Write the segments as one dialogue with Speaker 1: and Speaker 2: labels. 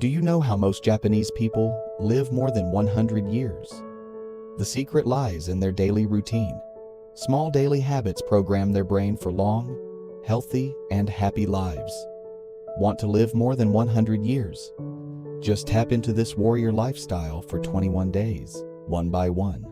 Speaker 1: Do you know how most Japanese people live more than 100 years? The secret lies in their daily routine. Small daily habits program their brain for long, healthy, and happy lives. Want to live more than 100 years? Just tap into this warrior lifestyle for 21 days, one by one.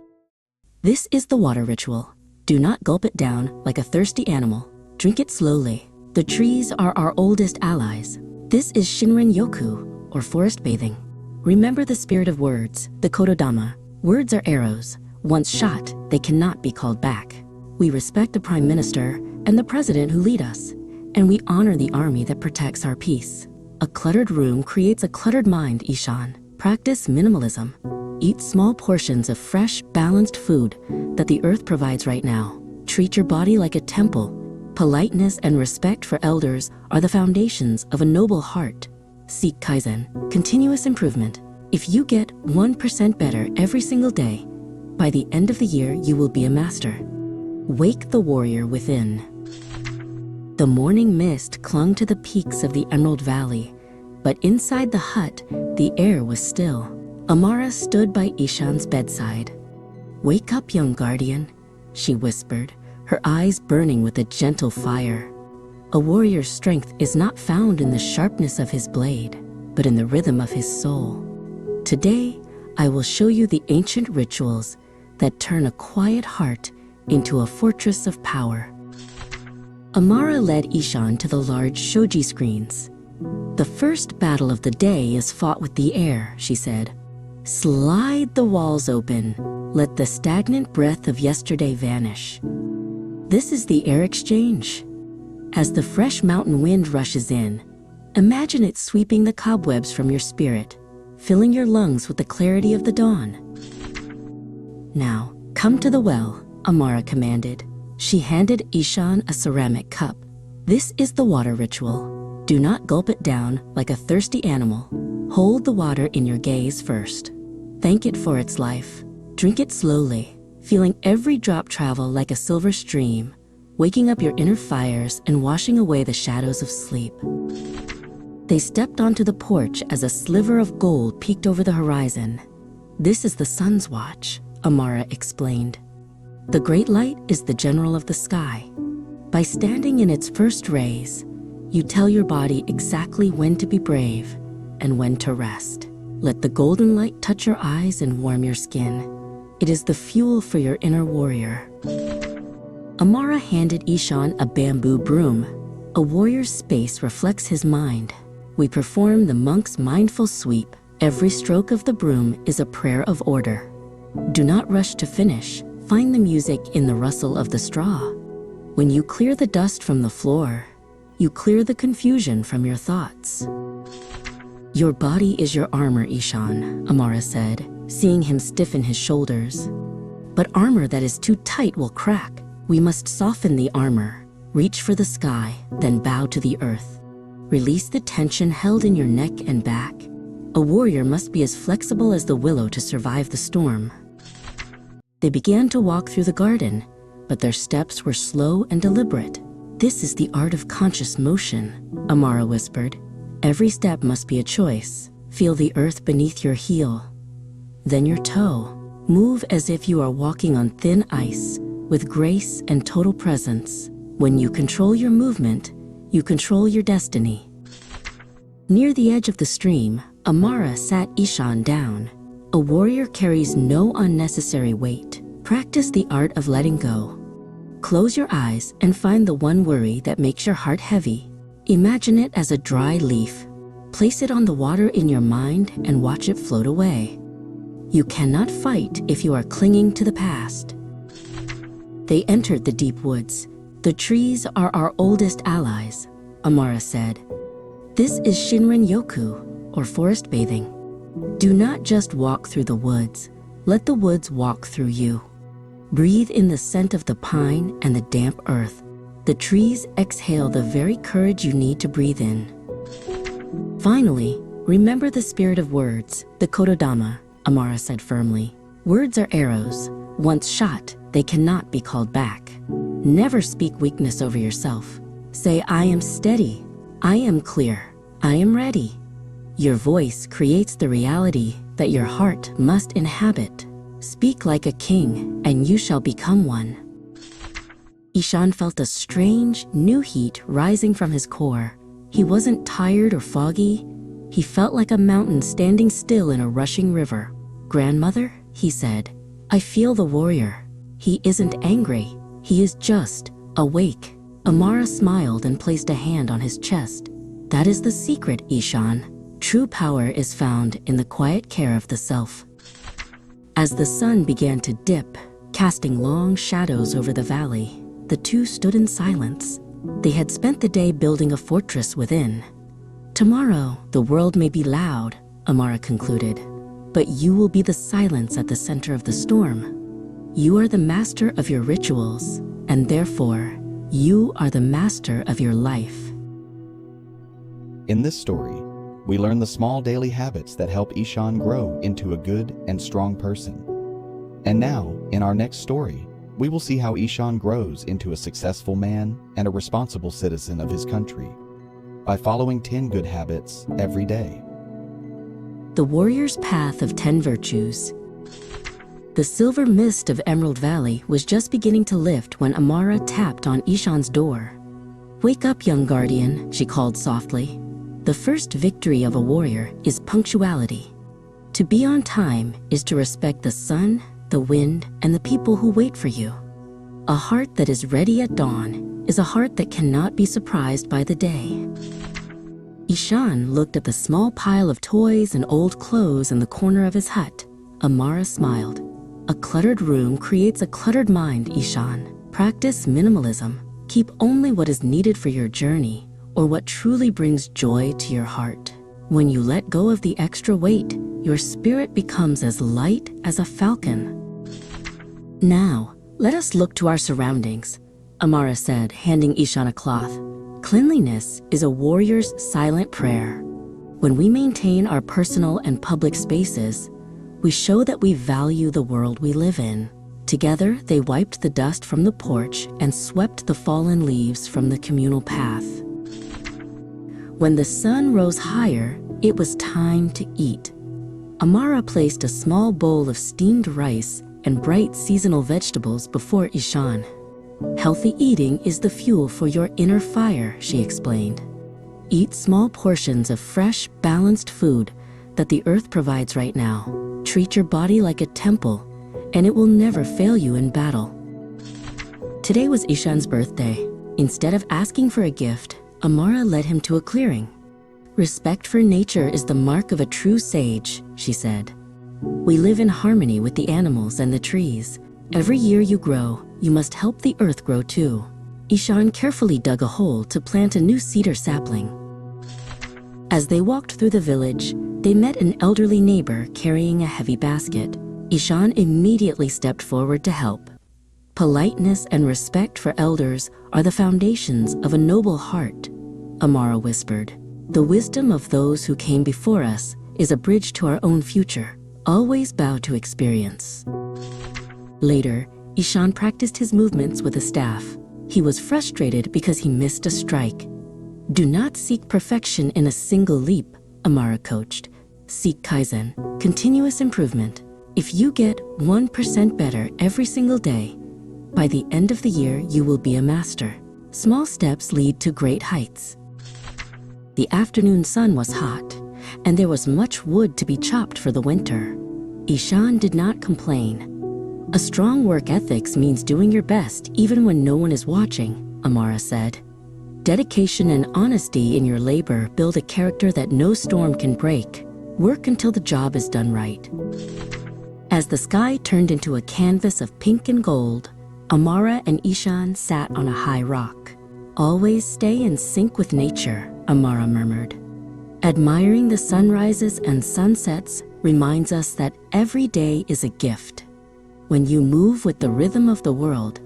Speaker 2: This is the water ritual. Do not gulp it down like a thirsty animal. Drink it slowly. The trees are our oldest allies. This is SHINRIN YOKU, or forest bathing. Remember the spirit of words, the KOTODAMA. Words are arrows. Once shot, they cannot be called back. We respect the Prime Minister and the President who lead us, and we honor the army that protects our peace. A cluttered room creates a cluttered mind, Ishan. Practice minimalism. Eat small portions of fresh, balanced food that the earth provides right now. Treat your body like a temple. Politeness and respect for elders are the foundations of a noble heart. Seek KAIZEN, continuous improvement. If you get 1% better every single day, by the end of the year you will be a master. Wake the warrior within. The morning mist clung to the peaks of the Emerald Valley, but inside the hut, the air was still. Amara stood by Ishan's bedside. "Wake up, young guardian," she whispered, her eyes burning with a gentle fire. A warrior's strength is not found in the sharpness of his blade, but in the rhythm of his soul. Today, I will show you the ancient rituals that turn a quiet heart into a fortress of power. Amara led Ishan to the large shoji screens. "The first battle of the day is fought with the air," she said. "Slide the walls open. Let the stagnant breath of yesterday vanish." This is the air exchange. As the fresh mountain wind rushes in, imagine it sweeping the cobwebs from your spirit, filling your lungs with the clarity of the dawn. "Now, come to the well," Amara commanded. She handed Ishan a ceramic cup. "This is the water ritual. Do not gulp it down like a thirsty animal. Hold the water in your gaze first. Thank it for its life. Drink it slowly, feeling every drop travel like a silver stream, waking up your inner fires and washing away the shadows of sleep." They stepped onto the porch as a sliver of gold peeked over the horizon. "This is the sun's watch," Amara explained. "The great light is the general of the sky. By standing in its first rays, you tell your body exactly when to be brave and when to rest. Let the golden light touch your eyes and warm your skin. It is the fuel for your inner warrior." Amara handed Ishan a bamboo broom. A warrior's space reflects his mind. We perform the monk's mindful sweep. Every stroke of the broom is a prayer of order. Do not rush to finish. Find the music in the rustle of the straw. When you clear the dust from the floor, you clear the confusion from your thoughts. "Your body is your armor, Ishan," Amara said, seeing him stiffen his shoulders. "But armor that is too tight will crack. We must soften the armor, reach for the sky, then bow to the earth. Release the tension held in your neck and back. A warrior must be as flexible as the willow to survive the storm." They began to walk through the garden, but their steps were slow and deliberate. "This is the art of conscious motion," Amara whispered. "Every step must be a choice. Feel the earth beneath your heel. Then your toe. Move as if you are walking on thin ice, with grace and total presence. When you control your movement, you control your destiny." Near the edge of the stream, Amara sat Ishan down. A warrior carries no unnecessary weight. Practice the art of letting go. Close your eyes and find the one worry that makes your heart heavy. Imagine it as a dry leaf. Place it on the water in your mind and watch it float away. You cannot fight if you are clinging to the past. They entered the deep woods. "The trees are our oldest allies," Amara said. "This is SHINRIN YOKU, or forest bathing. Do not just walk through the woods. Let the woods walk through you. Breathe in the scent of the pine and the damp earth. The trees exhale the very courage you need to breathe in." "Finally, remember the spirit of words, the KOTODAMA," Amara said firmly. "Words are arrows. Once shot, they cannot be called back. Never speak weakness over yourself. Say, I am steady, I am clear, I am ready. Your voice creates the reality that your heart must inhabit. Speak like a king, and you shall become one. Ishan felt a strange, new heat rising from his core. He wasn't tired or foggy. He felt like a mountain standing still in a rushing river. "Grandmother," he said, "I feel the warrior. He isn't angry. He is just awake." Amara smiled and placed a hand on his chest. "That is the secret, Ishan. True power is found in the quiet care of the self." As the sun began to dip, casting long shadows over the valley, the two stood in silence. They had spent the day building a fortress within. "Tomorrow, the world may be loud," Amara concluded, "but you will be the silence at the center of the storm. You are the master of your rituals, and therefore, you are the master of your life."
Speaker 1: In this story, we learn the small daily habits that help Ishan grow into a good and strong person. And now, in our next story, we will see how Ishan grows into a successful man and a responsible citizen of his country by following 10 good habits every day.
Speaker 2: The warrior's path of 10 virtues. The silver mist of Emerald Valley was just beginning to lift when Amara tapped on Ishan's door. "Wake up, young guardian," she called softly. The first victory of a warrior is punctuality. To be on time is to respect the sun, the wind, and the people who wait for you. A heart that is ready at dawn is a heart that cannot be surprised by the day. Ishan looked at the small pile of toys and old clothes in the corner of his hut. Amara smiled. "A cluttered room creates a cluttered mind, Ishan. Practice minimalism. Keep only what is needed for your journey or what truly brings joy to your heart. When you let go of the extra weight, your spirit becomes as light as a falcon." "Now, let us look to our surroundings," Amara said, handing Ishan a cloth. "Cleanliness is a warrior's silent prayer. When we maintain our personal and public spaces, we show that we value the world we live in." Together, they wiped the dust from the porch and swept the fallen leaves from the communal path. When the sun rose higher, it was time to eat. Amara placed a small bowl of steamed rice and bright seasonal vegetables before Ishan. "Healthy eating is the fuel for your inner fire," she explained. "Eat small portions of fresh, balanced food that the earth provides right now. Treat your body like a temple, and it will never fail you in battle." Today was Ishan's birthday. Instead of asking for a gift, Amara led him to a clearing. "Respect for nature is the mark of a true sage," she said. "We live in harmony with the animals and the trees. Every year you grow, you must help the earth grow too." Ishan carefully dug a hole to plant a new cedar sapling. As they walked through the village, they met an elderly neighbor carrying a heavy basket. Ishan immediately stepped forward to help. "Politeness and respect for elders are the foundations of a noble heart," Amara whispered. "The wisdom of those who came before us is a bridge to our own future. Always bow to experience." Later, Ishan practiced his movements with a staff. He was frustrated because he missed a strike. "Do not seek perfection in a single leap," Amara coached. "Seek KAIZEN, continuous improvement. If you get 1% better every single day, by the end of the year you will be a master. Small steps lead to great heights." The afternoon sun was hot, and there was much wood to be chopped for the winter. Ishan did not complain. "A strong work ethic means doing your best even when no one is watching," Amara said. "Dedication and honesty in your labor build a character that no storm can break. Work until the job is done right." As the sky turned into a canvas of pink and gold, Amara and Ishan sat on a high rock. "Always stay in sync with nature," Amara murmured. "Admiring the sunrises and sunsets reminds us that every day is a gift. When you move with the rhythm of the world,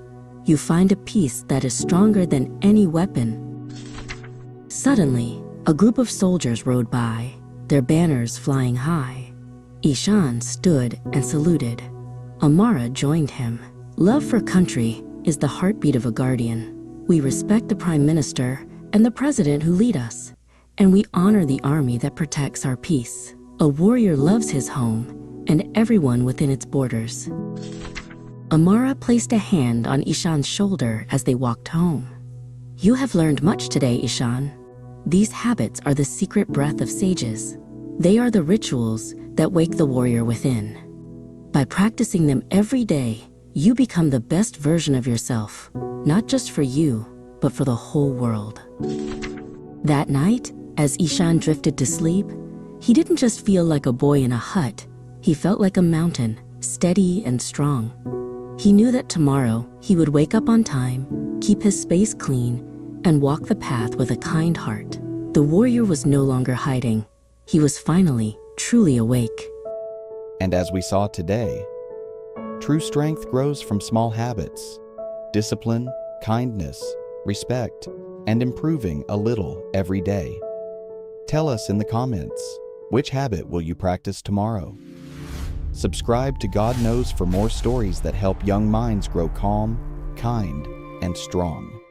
Speaker 2: you find a peace that is stronger than any weapon." Suddenly, a group of soldiers rode by, their banners flying high. Ishan stood and saluted. Amara joined him. "Love for country is the heartbeat of a guardian. We respect the Prime Minister and the President who lead us, And we honor the army that protects our peace. A warrior loves his home and everyone within its borders. Amara placed a hand on Ishan's shoulder as they walked home. You have learned much today, Ishan. These habits are the secret breath of sages. They are the rituals that wake the warrior within. By practicing them every day, you become the best version of yourself, not just for you, but for the whole world. That night, as Ishan drifted to sleep, he didn't just feel like a boy in a hut. He felt like a mountain, steady and strong. He knew that tomorrow he would wake up on time, keep his space clean, and walk the path with a kind heart. The warrior was no longer hiding. He was finally, truly awake.
Speaker 1: And as we saw today, true strength grows from small habits, discipline, kindness, respect, and improving a little every day. Tell us in the comments, which habit will you practice tomorrow? Subscribe to God Knows for more stories that help young minds grow calm, kind, and strong.